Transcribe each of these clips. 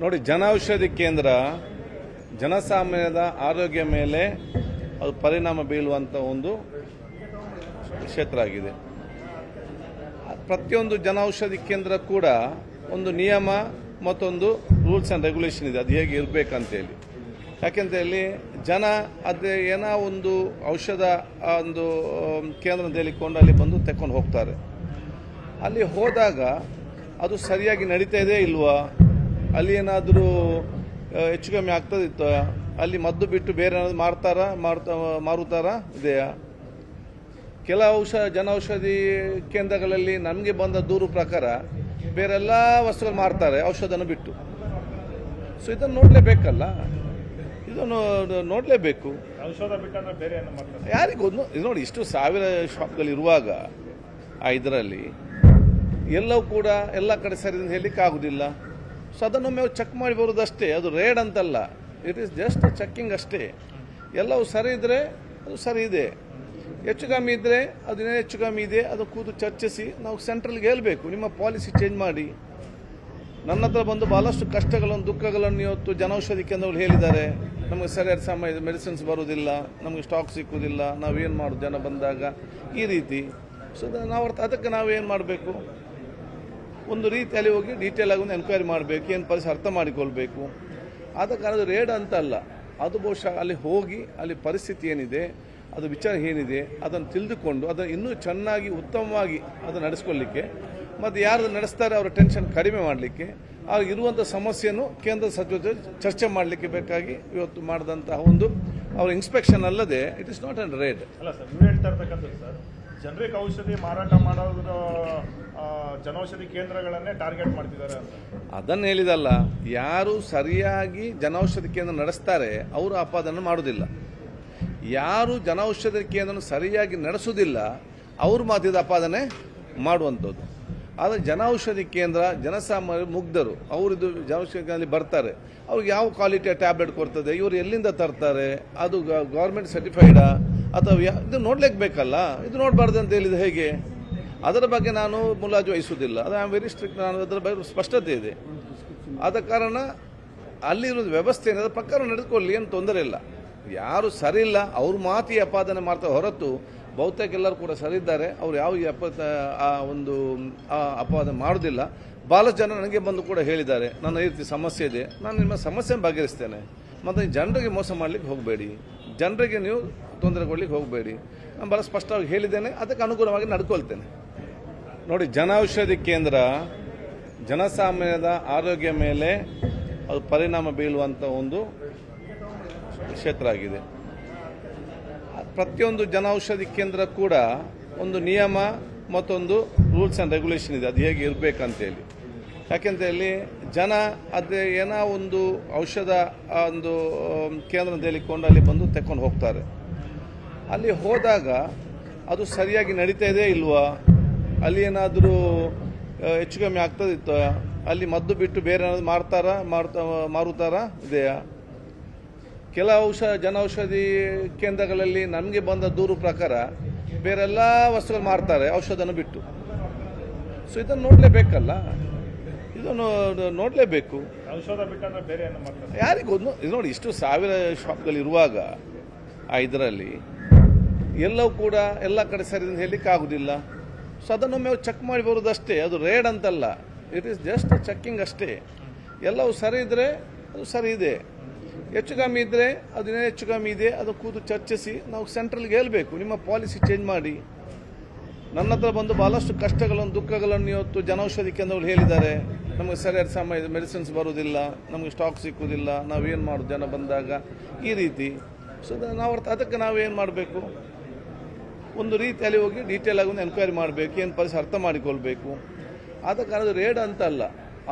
ನೋಡಿ, ಜನೌಷಧಿ ಕೇಂದ್ರ ಜನಸಾಮಾನ್ಯದ ಆರೋಗ್ಯ ಮೇಲೆ ಅದು ಪರಿಣಾಮ ಬೀಳುವಂಥ ಒಂದು ಕ್ಷೇತ್ರ ಆಗಿದೆ. ಪ್ರತಿಯೊಂದು ಜನೌಷಧಿ ಕೇಂದ್ರ ಕೂಡ ಒಂದು ನಿಯಮ ಮತ್ತೊಂದು ರೂಲ್ಸ್ ಆ್ಯಂಡ್ ರೆಗ್ಯುಲೇಷನ್ ಇದೆ, ಅದು ಹೇಗೆ ಇರಬೇಕಂತೇಳಿ. ಯಾಕೆಂತೇಳಿ ಜನ ಅದೇ ಏನೋ ಒಂದು ಔಷಧ ಒಂದು ಕೇಂದ್ರದಲ್ಲಿ ಹೇಳಿಕೊಂಡು ಅಲ್ಲಿ ಬಂದು ತೆಕ್ಕೊಂಡು ಹೋಗ್ತಾರೆ. ಅಲ್ಲಿ ಹೋದಾಗ ಅದು ಸರಿಯಾಗಿ ನಡೀತಾ ಇದೆ ಇಲ್ವಾ, ಅಲ್ಲಿ ಏನಾದರೂ ಹೆಚ್ಚು ಕಮ್ಮಿ ಆಗ್ತದಿತ್ತು, ಅಲ್ಲಿ ಮದ್ದು ಬಿಟ್ಟು ಬೇರೆ ಏನಾದ್ರು ಮಾರುತ್ತಾರಾ ಇದೆಯಾ? ಕೆಲ ಜನೌಷಧಿ ಕೇಂದ್ರಗಳಲ್ಲಿ ನಮಗೆ ಬಂದ ದೂರು ಪ್ರಕಾರ ಬೇರೆಲ್ಲ ವಸ್ತುಗಳು ಮಾರ್ತಾರೆ ಔಷಧನ ಬಿಟ್ಟು. ಸೊ ಇದನ್ನು ನೋಡಲೇಬೇಕಲ್ಲ, ಇದನ್ನು ನೋಡಲೇಬೇಕು. ಔಷಧ ಬಿಟ್ಟಂದ್ರೆ ಬೇರೆ ಯಾರಿಗೊಂದು ಇದು ನೋಡಿ, ಇಷ್ಟು ಸಾವಿರ ಶಾಪ್ಗಳಿರುವಾಗ ಇದರಲ್ಲಿ ಎಲ್ಲವೂ ಕೂಡ ಎಲ್ಲ ಕಡೆ ಸರಿ ಹೇಳಲಿಕ್ಕೆ ಆಗೋದಿಲ್ಲ. ಸೊ ಅದನ್ನೊಮ್ಮೆ ಚೆಕ್ ಮಾಡಿ ಬರೋದಷ್ಟೇ, ಅದು ರೇಡ್ ಅಂತಲ್ಲ, ಇಟ್ ಈಸ್ ಜಸ್ಟ್ ಚೆಕ್ಕಿಂಗ್ ಅಷ್ಟೇ. ಎಲ್ಲವೂ ಸರಿ ಇದ್ದರೆ ಅದು ಸರಿ ಇದೆ, ಹೆಚ್ಚು ಕಮ್ಮಿ ಇದ್ದರೆ ಅದೇನೇ ಹೆಚ್ಚು ಕಮ್ಮಿ ಇದೆ ಅದು ಕೂತು ಚರ್ಚಿಸಿ ನಾವು ಸೆಂಟ್ರಲ್ಗೆ ಹೇಳಬೇಕು, ನಿಮ್ಮ ಪಾಲಿಸಿ ಚೇಂಜ್ ಮಾಡಿ. ನನ್ನ ಹತ್ರ ಬಂದು ಭಾಳಷ್ಟು ಕಷ್ಟಗಳನ್ನು ದುಃಖಗಳನ್ನು ಇವತ್ತು ಜನೌಷಧಿ ಕೇಂದ್ರಗಳು ಹೇಳಿದ್ದಾರೆ, ನಮಗೆ ಸರಿಯಾದ ಸಮಯ ಮೆಡಿಸಿನ್ಸ್ ಬರೋದಿಲ್ಲ, ನಮಗೆ ಸ್ಟಾಕ್ ಸಿಕ್ಕುವುದಿಲ್ಲ, ನಾವೇನು ಮಾಡೋದು ಜನ ಬಂದಾಗ ಈ ರೀತಿ. ಸೊ ಅದಕ್ಕೆ ನಾವೇನು ಮಾಡಬೇಕು, ಒಂದು ರೀತಿಯಲ್ಲಿ ಹೋಗಿ ಡೀಟೇಲ್ ಆಗಿ ಒಂದು ಎನ್ಕ್ವೈರಿ ಮಾಡಬೇಕು, ಏನು ಪರಿಸ್ಥಿತಿ ಅರ್ಥ ಮಾಡಿಕೊಳ್ಬೇಕು. ಆದ ಕಾರಣ ಅದು ರೇಡ್ ಅಂತಲ್ಲ, ಅದು ಬಹುಶಃ ಅಲ್ಲಿ ಹೋಗಿ ಅಲ್ಲಿ ಪರಿಸ್ಥಿತಿ ಏನಿದೆ, ಅದು ವಿಚಾರ ಏನಿದೆ ಅದನ್ನು ತಿಳಿದುಕೊಂಡು ಅದನ್ನು ಇನ್ನೂ ಚೆನ್ನಾಗಿ ಉತ್ತಮವಾಗಿ ಅದನ್ನು ನಡೆಸ್ಕೊಳ್ಳಿಕ್ಕೆ, ಮತ್ತು ಯಾರು ನಡೆಸ್ತಾರೆ ಅವರ ಟೆನ್ಷನ್ ಕಡಿಮೆ ಮಾಡಲಿಕ್ಕೆ, ಆಗ ಇರುವಂಥ ಸಮಸ್ಯೆಯನ್ನು ಕೇಂದ್ರ ಸಚಿವರು ಚರ್ಚೆ ಮಾಡಲಿಕ್ಕೆ ಬೇಕಾಗಿ ಇವತ್ತು ಮಾಡಿದಂತಹ ಒಂದು ಅವರ ಇನ್ಸ್ಪೆಕ್ಷನ್ ಅಲ್ಲದೆ it is not and raid. ಅಲ್ಲ ಸರ್, ನೀವು ಹೇಳ್ತಾ ಇರ್ತಕ್ಕಂಥದ್ದು ಸರ್, ಜನರಿಕ್ ಔಷಧಿ ಮಾರಾಟ ಮಾಡೋದ್ರ ಜನೌಷಧಿ ಕೇಂದ್ರಗಳನ್ನೇ ಟಾರ್ಗೆಟ್ ಮಾಡ್ತಿದ್ದಾರೆ ಅಂತ. ಅದನ್ನು ಹೇಳಿದಲ್ಲ, ಯಾರು ಸರಿಯಾಗಿ ಜನೌಷಧಿ ಕೇಂದ್ರ ನಡೆಸ್ತಾರೆ ಅವರು ಅಪಾದನೆ ಮಾಡೋದಿಲ್ಲ. ಯಾರು ಜನೌಷಧಿ ಕೇಂದ್ರ ಸರಿಯಾಗಿ ನಡೆಸೋದಿಲ್ಲ ಅವರು ಮಾತಿದ ಅಪಾದನೆ ಮಾಡುವಂಥದ್ದು. ಆದರೆ ಜನೌಷಧಿ ಕೇಂದ್ರ ಜನಸಾಮಾನ್ಯರು ಮುಗ್ಧರು, ಅವರಿದ್ದು ಜನೌಷಧಿ ಕೇಂದ್ರದಲ್ಲಿ ಬರ್ತಾರೆ, ಅವ್ರಿಗೆ ಯಾವ ಕ್ವಾಲಿಟಿಯ ಟ್ಯಾಬ್ಲೆಟ್ ಕೊಡ್ತದೆ, ಇವರು ಎಲ್ಲಿಂದ ತರ್ತಾರೆ, ಅದು ಗೌರ್ಮೆಂಟ್ ಸರ್ಟಿಫೈಡಾ ಅಥವಾ ಇದು ನೋಡ್ಲಿಕ್ಕೆ ಬೇಕಲ್ಲ, ಇದು ನೋಡಬಾರ್ದು ಅಂತ ಹೇಳಿದ ಹೇಗೆ? ಅದರ ಬಗ್ಗೆ ನಾನು ಮುಲಾಜು ವಹಿಸುವುದಿಲ್ಲ, ಅದು ಐ ಆಮ್ ವೆರಿ ಸ್ಟ್ರಿಕ್ಟ್, ನಾನು ಅದರ ಬಗ್ಗೆ ಸ್ಪಷ್ಟತೆ ಇದೆ. ಆದ ಕಾರಣ ಅಲ್ಲಿರೋದು ವ್ಯವಸ್ಥೆ ಏನಾದರೂ ಪ್ರಕಾರ ನಡೆದುಕೊಳ್ಳಿ, ಏನು ತೊಂದರೆ ಇಲ್ಲ. ಯಾರು ಸರಿ ಇಲ್ಲ ಅವ್ರ ಮಾತಿ ಅಪಾದನೆ ಮಾಡ್ತಾ ಹೊರತು ಬಹುತೇಕ ಎಲ್ಲರೂ ಕೂಡ ಸರಿ ಇದ್ದಾರೆ, ಅವ್ರು ಯಾವ ಒಂದು ಅಪಾದನೆ ಮಾಡೋದಿಲ್ಲ. ಭಾಳಷ್ಟು ಜನ ನನಗೆ ಬಂದು ಕೂಡ ಹೇಳಿದ್ದಾರೆ, ನನ್ನ ಈ ರೀತಿ ಸಮಸ್ಯೆ ಇದೆ, ನಾನು ನಿಮ್ಮ ಸಮಸ್ಯೆ ಬಗೆಹರಿಸ್ತೇನೆ, ಮತ್ತು ಜನರಿಗೆ ಮೋಸ ಮಾಡಲಿಕ್ಕೆ ಹೋಗಬೇಡಿ, ಜನರಿಗೆ ನೀವು ತೊಂದರೆ ಕೊಡಲಿಕ್ಕೆ ಹೋಗಬೇಡಿ, ನಾನು ಭಾಳ ಸ್ಪಷ್ಟವಾಗಿ ಹೇಳಿದ್ದೇನೆ, ಅದಕ್ಕೆ ಅನುಗುಣವಾಗಿ ನಡ್ಕೊಳ್ತೇನೆ. ನೋಡಿ, ಜನೌಷಧಿ ಕೇಂದ್ರ ಜನಸಾಮಾನ್ಯದ ಆರೋಗ್ಯ ಮೇಲೆ ಅದು ಪರಿಣಾಮ ಬೀಳುವಂಥ ಒಂದು ಕ್ಷೇತ್ರ ಆಗಿದೆ. ಪ್ರತಿಯೊಂದು ಜನೌಷಧಿ ಕೇಂದ್ರ ಕೂಡ ಒಂದು ನಿಯಮ ಮತ್ತೊಂದು ರೂಲ್ಸ್ ಆ್ಯಂಡ್ ರೆಗ್ಯುಲೇಷನ್ ಇದೆ, ಅದು ಹೇಗೆ ಇರಬೇಕಂತೇಳಿ. ಯಾಕೆಂತೇಳಿ ಜನ ಅದೇ ಏನೋ ಒಂದು ಔಷಧ ಒಂದು ಕೇಂದ್ರದಲ್ಲಿ ಹೇಳಿಕೊಂಡು ಅಲ್ಲಿ ಬಂದು ತೆಕ್ಕೊಂಡು ಹೋಗ್ತಾರೆ. ಅಲ್ಲಿ ಹೋದಾಗ ಅದು ಸರಿಯಾಗಿ ನಡೀತಾ ಇದೆ ಇಲ್ವಾ, ಅಲ್ಲಿ ಏನಾದರೂ ಹೆಚ್ಚು ಕಮ್ಮಿ ಆಗ್ತದಿತ್ತು, ಅಲ್ಲಿ ಮದ್ದು ಬಿಟ್ಟು ಬೇರೆ ಏನಾದ್ರು ಮಾರುತ್ತಾರಾ ಇದೆಯಾ? ಕೆಲ ಜನೌಷಧಿ ಕೇಂದ್ರಗಳಲ್ಲಿ ನಮಗೆ ಬಂದ ದೂರು ಪ್ರಕಾರ ಬೇರೆಲ್ಲ ವಸ್ತುಗಳು ಮಾರ್ತಾರೆ ಔಷಧನ ಬಿಟ್ಟು. ಸೊ ಇದನ್ನು ನೋಡಲೇಬೇಕಲ್ಲ, ಇದನ್ನು ನೋಡಲೇಬೇಕು. ಔಷಧ ಬಿಟ್ಟಂದ್ರೆ ಬೇರೆ ಯಾರಿಗೊಂದು ಇದು ನೋಡಿ, ಇಷ್ಟು ಸಾವಿರ ಶಾಪ್ಗಳಿರುವಾಗ ಇದರಲ್ಲಿ ಎಲ್ಲವೂ ಕೂಡ ಎಲ್ಲ ಕಡೆ ಸರಿ ಹೇಳಲಿಕ್ಕೆ ಆಗೋದಿಲ್ಲ. ಸೊ ಅದನ್ನೊಮ್ಮೆ ಚೆಕ್ ಮಾಡಿ ಬರೋದಷ್ಟೇ, ಅದು ರೇಡ್ ಅಂತಲ್ಲ, ಇಟ್ ಈಸ್ ಜಸ್ಟ್ ಚೆಕ್ಕಿಂಗ್ ಅಷ್ಟೇ. ಎಲ್ಲವೂ ಸರಿ ಇದ್ದರೆ ಅದು ಸರಿ ಇದೆ, ಹೆಚ್ಚು ಕಮ್ಮಿ ಇದ್ದರೆ ಅದೇನೇ ಹೆಚ್ಚು ಕಮ್ಮಿ ಇದೆ ಅದು ಕೂತು ಚರ್ಚಿಸಿ ನಾವು ಸೆಂಟ್ರಲ್ಗೆ ಹೇಳಬೇಕು, ನಿಮ್ಮ ಪಾಲಿಸಿ ಚೇಂಜ್ ಮಾಡಿ. ನನ್ನ ಹತ್ರ ಬಂದು ಭಾಳಷ್ಟು ಕಷ್ಟಗಳನ್ನು ದುಃಖಗಳನ್ನು ಇವತ್ತು ಜನೌಷಧಿ ಕೇಂದ್ರಗಳು ಹೇಳಿದ್ದಾರೆ, ನಮಗೆ ಸರಿಯಾದ ಸಮಯ ಮೆಡಿಸಿನ್ಸ್ ಬರೋದಿಲ್ಲ, ನಮಗೆ ಸ್ಟಾಕ್ ಸಿಕ್ಕುವುದಿಲ್ಲ, ನಾವೇನು ಮಾಡೋದು ಜನ ಬಂದಾಗ ಈ ರೀತಿ. ಸೊ ಅದಕ್ಕೆ ನಾವೇನು ಮಾಡಬೇಕು, ಒಂದು ರೀತಿಯಲ್ಲಿ ಹೋಗಿ ಡೀಟೇಲ್ ಆಗಿ ಒಂದು ಎನ್ಕ್ವೈರಿ ಮಾಡಬೇಕು, ಏನು ಪರಿಸ್ಥಿತಿ ಅರ್ಥ ಮಾಡಿಕೊಳ್ಬೇಕು. ಆದ ಕಾರಣ ಅದು ರೇಡ್ ಅಂತಲ್ಲ,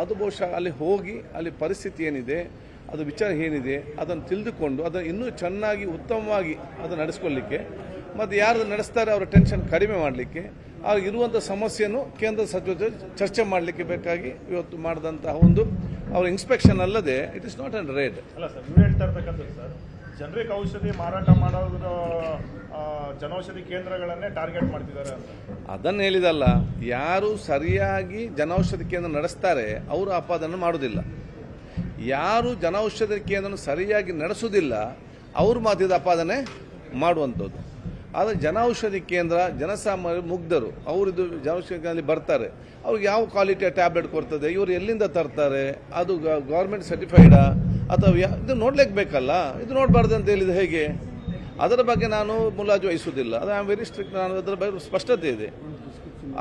ಅದು ಬಹುಶಃ ಅಲ್ಲಿ ಹೋಗಿ ಅಲ್ಲಿ ಪರಿಸ್ಥಿತಿ ಏನಿದೆ, ಅದು ವಿಚಾರ ಏನಿದೆ ಅದನ್ನು ತಿಳಿದುಕೊಂಡು ಅದನ್ನು ಇನ್ನೂ ಚೆನ್ನಾಗಿ ಉತ್ತಮವಾಗಿ ಅದನ್ನು ನಡೆಸ್ಕೊಳ್ಳಿಕ್ಕೆ, ಮತ್ತು ಯಾರು ನಡೆಸ್ತಾರೆ ಅವರ ಟೆನ್ಷನ್ ಕಡಿಮೆ ಮಾಡಲಿಕ್ಕೆ, ಆಗ ಇರುವಂಥ ಸಮಸ್ಯೆಯನ್ನು ಕೇಂದ್ರ ಸಚಿವರು ಚರ್ಚೆ ಮಾಡಲಿಕ್ಕೆ ಬೇಕಾಗಿ ಇವತ್ತು ಮಾಡಿದಂತಹ ಒಂದು ಅವರ ಇನ್ಸ್ಪೆಕ್ಷನ್ ಅಲ್ಲದೆ it is not and raid. ಅಲ್ಲ ಸರ್, ನೀವು ಹೇಳ್ತಾ ಇರ್ತಕ್ಕಂಥದ್ದು ಸರ್, ಜನರಿಕ್ ಔಷಧಿ ಮಾರಾಟ ಮಾಡೋದ್ರ ಜನೌಷಧಿ ಕೇಂದ್ರಗಳನ್ನೇ ಟಾರ್ಗೆಟ್ ಮಾಡ್ತಿದ್ದಾರೆ ಅಂತ. ಅದನ್ನು ಹೇಳಿದಲ್ಲ, ಯಾರು ಸರಿಯಾಗಿ ಜನೌಷಧಿ ಕೇಂದ್ರ ನಡೆಸ್ತಾರೆ ಅವರು ಅಪಾದನೆ ಮಾಡೋದಿಲ್ಲ. ಯಾರು ಜನೌಷಧಿ ಕೇಂದ್ರ ಸರಿಯಾಗಿ ನಡೆಸುವುದಿಲ್ಲ ಅವ್ರ ಮಾತಿದ ಅಪಾದನೆ ಮಾಡುವಂಥದ್ದು. ಆದರೆ ಜನೌಷಧಿ ಕೇಂದ್ರ ಜನಸಾಮಾನ್ಯ ಮುಗ್ಧರು ಅವರಿದು ಜನೌಷಧಿ ಕೇಂದ್ರದಲ್ಲಿ ಬರ್ತಾರೆ, ಅವ್ರಿಗೆ ಯಾವ ಕ್ವಾಲಿಟಿಯ ಟ್ಯಾಬ್ಲೆಟ್ ಕೊಡ್ತದೆ, ಇವರು ಎಲ್ಲಿಂದ ತರ್ತಾರೆ, ಅದು ಗೌರ್ಮೆಂಟ್ ಸರ್ಟಿಫೈಡಾ ಅಥವಾ ಇದು ನೋಡ್ಲಿಕ್ಕೆ ಬೇಕಲ್ಲ, ಇದು ನೋಡಬಾರ್ದು ಅಂತ ಹೇಳಿದ ಹೇಗೆ? ಅದರ ಬಗ್ಗೆ ನಾನು ಮುಲಾಜು ವಹಿಸುವುದಿಲ್ಲ. ಅದು ಐ ಆಮ್ ವೆರಿ ಸ್ಟ್ರಿಕ್ಟ್. ನಾನು ಅದರ ಬಗ್ಗೆ ಸ್ಪಷ್ಟತೆ ಇದೆ.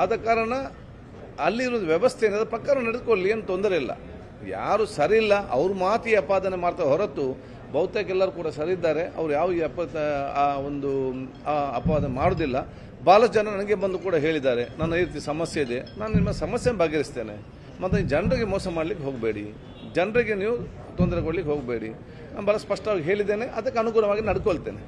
ಆದ ಕಾರಣ ಅಲ್ಲಿರೋದು ವ್ಯವಸ್ಥೆ ಏನಿದೆ ಪ್ರಕಾರ ನಡೆದುಕೊಳ್ಳಿ, ಏನು ತೊಂದರೆ ಇಲ್ಲ. ಯಾರು ಸರಿ ಇಲ್ಲ ಅವ್ರ ಮಾತಿ ಅಪಾದನೆ ಮಾಡ್ತಾರೆ ಹೊರತು ಬಹುತೇಕ ಎಲ್ಲರೂ ಕೂಡ ಸರಿ ಇದ್ದಾರೆ. ಅವ್ರು ಯಾವ ಅಪವಾದ ಮಾಡೋದಿಲ್ಲ. ಭಾಳಷ್ಟು ಜನ ನನಗೆ ಬಂದು ಕೂಡ ಹೇಳಿದ್ದಾರೆ, ನನ್ನ ಈ ರೀತಿ ಸಮಸ್ಯೆ ಇದೆ, ನಾನು ನಿಮ್ಮ ಸಮಸ್ಯೆ ಬಗೆಹರಿಸ್ತೇನೆ, ಮತ್ತು ಜನರಿಗೆ ಮೋಸ ಮಾಡಲಿಕ್ಕೆ ಹೋಗಬೇಡಿ, ಜನರಿಗೆ ನೀವು ತೊಂದರೆ ಕೊಡಲಿಕ್ಕೆ ಹೋಗಬೇಡಿ. ನಾನು ಭಾಳ ಸ್ಪಷ್ಟವಾಗಿ ಹೇಳಿದ್ದೇನೆ, ಅದಕ್ಕೆ ಅನುಗುಣವಾಗಿ ನಡ್ಕೊಳ್ತೇನೆ.